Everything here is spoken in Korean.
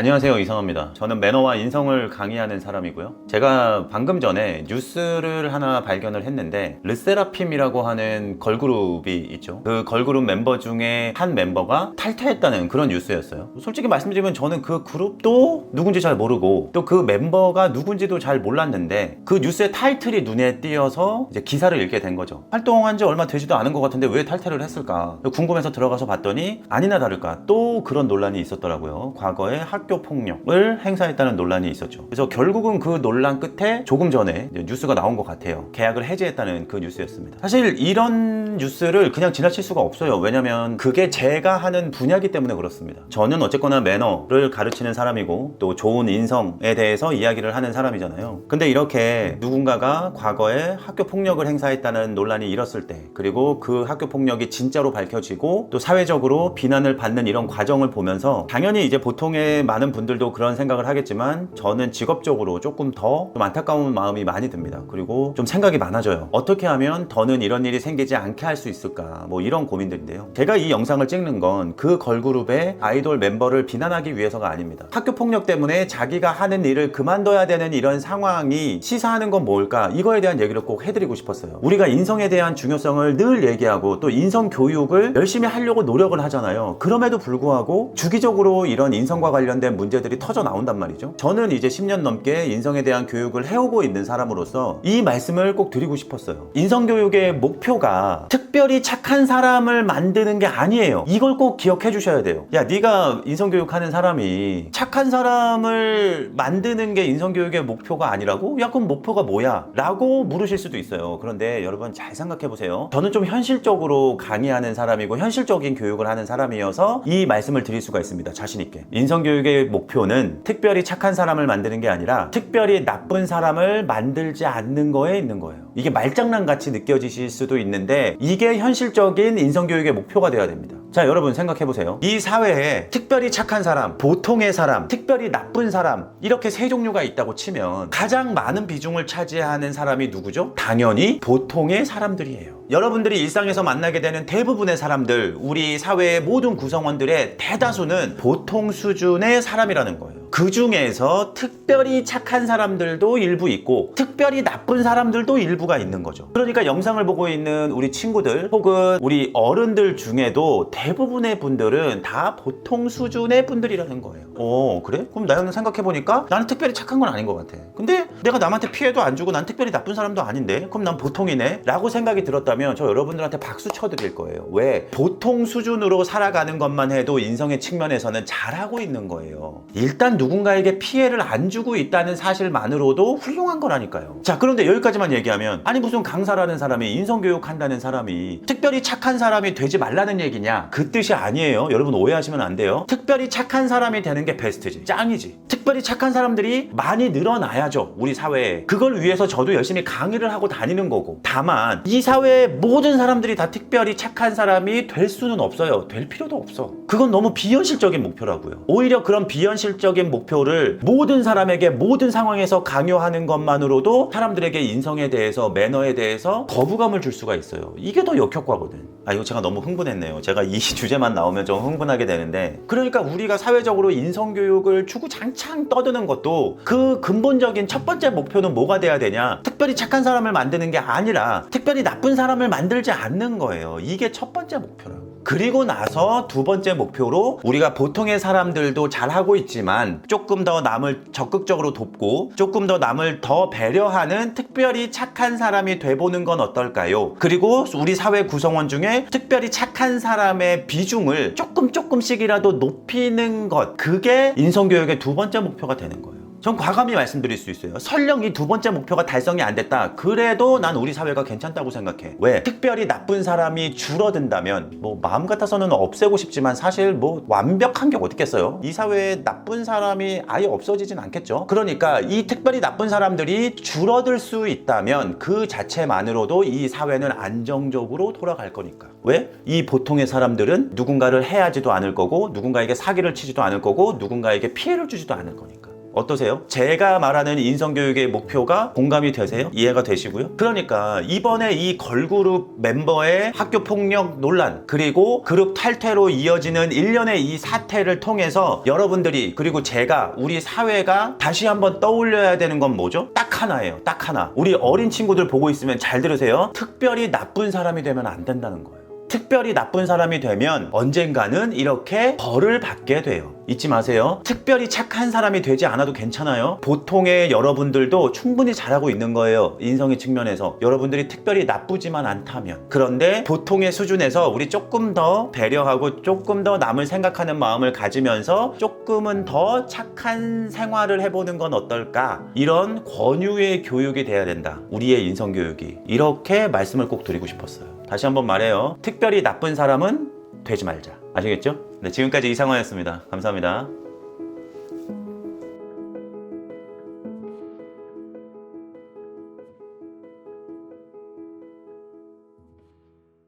안녕하세요, 이성호입니다. 저는 매너와 인성을 강의하는 사람이고요. 제가 방금 전에 뉴스를 하나 발견을 했는데 르세라핌이라고 하는 걸그룹이 있죠. 그 걸그룹 멤버 중에 한 멤버가 탈퇴했다는 그런 뉴스였어요. 솔직히 말씀드리면 저는 그 그룹도 누군지 잘 모르고 또 그 멤버가 누군지도 잘 몰랐는데 그 뉴스의 타이틀이 눈에 띄어서 이제 기사를 읽게 된 거죠. 활동한 지 얼마 되지도 않은 것 같은데 왜 탈퇴를 했을까 궁금해서 들어가서 봤더니 아니나 다를까 또 그런 논란이 있었더라고요. 과거에 학교 폭력을 행사했다는 논란이 있었죠. 그래서 결국은 그 논란 끝에 조금 전에 뉴스가 나온 것 같아요. 계약을 해지했다는 그 뉴스였습니다. 사실 이런 뉴스를 그냥 지나칠 수가 없어요. 왜냐면 그게 제가 하는 분야이기 때문에 그렇습니다. 저는 어쨌거나 매너를 가르치는 사람이고 또 좋은 인성에 대해서 이야기를 하는 사람이잖아요. 근데 이렇게 누군가가 과거에 학교 폭력을 행사했다는 논란이 일었을 때, 그리고 그 학교 폭력이 진짜로 밝혀지고 또 사회적으로 비난을 받는 이런 과정을 보면서 당연히 이제 보통의 많은 분들도 그런 생각을 하겠지만 저는 직업적으로 조금 더 좀 안타까운 마음이 많이 듭니다. 그리고 좀 생각이 많아져요. 어떻게 하면 더는 이런 일이 생기지 않게 할 수 있을까, 뭐 이런 고민들인데요. 제가 이 영상을 찍는 건 그 걸그룹의 아이돌 멤버를 비난하기 위해서가 아닙니다. 학교 폭력 때문에 자기가 하는 일을 그만둬야 되는 이런 상황이 시사하는 건 뭘까, 이거에 대한 얘기를 꼭 해드리고 싶었어요. 우리가 인성에 대한 중요성을 늘 얘기하고 또 인성 교육을 열심히 하려고 노력을 하잖아요. 그럼에도 불구하고 주기적으로 이런 인성과 관련된 문제들이 터져 나온단 말이죠. 저는 이제 10년 넘게 인성에 대한 교육을 해오고 있는 사람으로서 이 말씀을 꼭 드리고 싶었어요. 인성교육의 목표가 특별히 착한 사람을 만드는 게 아니에요. 이걸 꼭 기억해 주셔야 돼요. 야, 네가 인성교육 하는 사람이 착한 사람을 만드는 게 인성교육의 목표가 아니라고? 야, 그럼 목표가 뭐야? 라고 물으실 수도 있어요. 그런데 여러분 잘 생각해 보세요. 저는 좀 현실적으로 강의하는 사람이고 현실적인 교육을 하는 사람이어서 이 말씀을 드릴 수가 있습니다. 자신 있게. 인성교육의 목표는 특별히 착한 사람을 만드는 게 아니라 특별히 나쁜 사람을 만들지 않는 거에 있는 거예요. 이게 말장난같이 느껴지실 수도 있는데 이게 현실적인 인성교육의 목표가 되어야 됩니다. 자, 여러분 생각해 보세요. 이 사회에 특별히 착한 사람, 보통의 사람, 특별히 나쁜 사람, 이렇게 세 종류가 있다고 치면 가장 많은 비중을 차지하는 사람이 누구죠? 당연히 보통의 사람들이에요. 여러분들이 일상에서 만나게 되는 대부분의 사람들, 우리 사회의 모든 구성원들의 대다수는 보통 수준의 사람이라는 거예요. 그 중에서 특별히 착한 사람들도 일부 있고 특별히 나쁜 사람들도 일부가 있는 거죠. 그러니까 영상을 보고 있는 우리 친구들 혹은 우리 어른들 중에도 대부분의 분들은 다 보통 수준의 분들이라는 거예요. 그래? 그럼 나는 생각해보니까 나는 특별히 착한 건 아닌 것 같아. 근데 내가 남한테 피해도 안 주고 난 특별히 나쁜 사람도 아닌데 그럼 난 보통이네? 라고 생각이 들었다면 저 여러분들한테 박수 쳐드릴 거예요. 왜? 보통 수준으로 살아가는 것만 해도 인성의 측면에서는 잘하고 있는 거예요. 일단 누군가에게 피해를 안 주고 있다는 사실만으로도 훌륭한 거라니까요. 자, 그런데 여기까지만 얘기하면 아니 무슨 강사라는 사람이 인성교육 한다는 사람이 특별히 착한 사람이 되지 말라는 얘기냐? 그 뜻이 아니에요. 여러분 오해하시면 안 돼요. 특별히 착한 사람이 되는 게 베스트지. 짱이지. 특별히 착한 사람들이 많이 늘어나야죠. 우리 사회에. 그걸 위해서 저도 열심히 강의를 하고 다니는 거고. 다만 이 사회의 모든 사람들이 다 특별히 착한 사람이 될 수는 없어요. 될 필요도 없어. 그건 너무 비현실적인 목표라고요. 오히려 그런 비현실적인 목표를 모든 사람에게 모든 상황에서 강요하는 것만으로도 사람들에게 인성에 대해서 매너에 대해서 거부감을 줄 수가 있어요. 이게 더 역효과거든. 이거 제가 너무 흥분했네요. 제가 이 주제만 나오면 좀 흥분하게 되는데, 그러니까 우리가 사회적으로 인성교육을 주구장창 떠드는 것도 그 근본적인 첫 번째 목표는 뭐가 돼야 되냐? 특별히 착한 사람을 만드는 게 아니라 특별히 나쁜 사람을 만들지 않는 거예요. 이게 첫 번째 목표라고. 그리고 나서 두 번째 목표로 우리가 보통의 사람들도 잘하고 있지만 조금 더 남을 적극적으로 돕고 조금 더 남을 더 배려하는 특별히 착한 사람이 돼보는 건 어떨까요? 그리고 우리 사회 구성원 중에 특별히 착한 사람의 비중을 조금씩이라도 높이는 것, 그게 인성교육의 두 번째 목표가 되는 거예요. 전 과감히 말씀드릴 수 있어요. 설령 이 두 번째 목표가 달성이 안 됐다, 그래도 난 우리 사회가 괜찮다고 생각해. 왜? 특별히 나쁜 사람이 줄어든다면 뭐 마음 같아서는 없애고 싶지만 사실 뭐 완벽한 게 어딨겠어요? 이 사회에 나쁜 사람이 아예 없어지진 않겠죠. 그러니까 이 특별히 나쁜 사람들이 줄어들 수 있다면 그 자체만으로도 이 사회는 안정적으로 돌아갈 거니까. 왜? 이 보통의 사람들은 누군가를 해하지도 않을 거고 누군가에게 사기를 치지도 않을 거고 누군가에게 피해를 주지도 않을 거니까. 어떠세요? 제가 말하는 인성교육의 목표가 공감이 되세요? 이해가 되시고요? 그러니까 이번에 이 걸그룹 멤버의 학교폭력 논란, 그리고 그룹 탈퇴로 이어지는 일련의 이 사태를 통해서 여러분들이, 그리고 제가, 우리 사회가 다시 한번 떠올려야 되는 건 뭐죠? 딱 하나예요. 딱 하나. 우리 어린 친구들 보고 있으면 잘 들으세요. 특별히 나쁜 사람이 되면 안 된다는 거예요. 특별히 나쁜 사람이 되면 언젠가는 이렇게 벌을 받게 돼요. 잊지 마세요. 특별히 착한 사람이 되지 않아도 괜찮아요. 보통의 여러분들도 충분히 잘하고 있는 거예요. 인성의 측면에서. 여러분들이 특별히 나쁘지만 않다면. 그런데 보통의 수준에서 우리 조금 더 배려하고 조금 더 남을 생각하는 마음을 가지면서 조금은 더 착한 생활을 해보는 건 어떨까? 이런 권유의 교육이 돼야 된다. 우리의 인성교육이. 이렇게 말씀을 꼭 드리고 싶었어요. 다시 한번 말해요. 특별히 나쁜 사람은 되지 말자. 아시겠죠? 네, 지금까지 이상화였습니다. 감사합니다.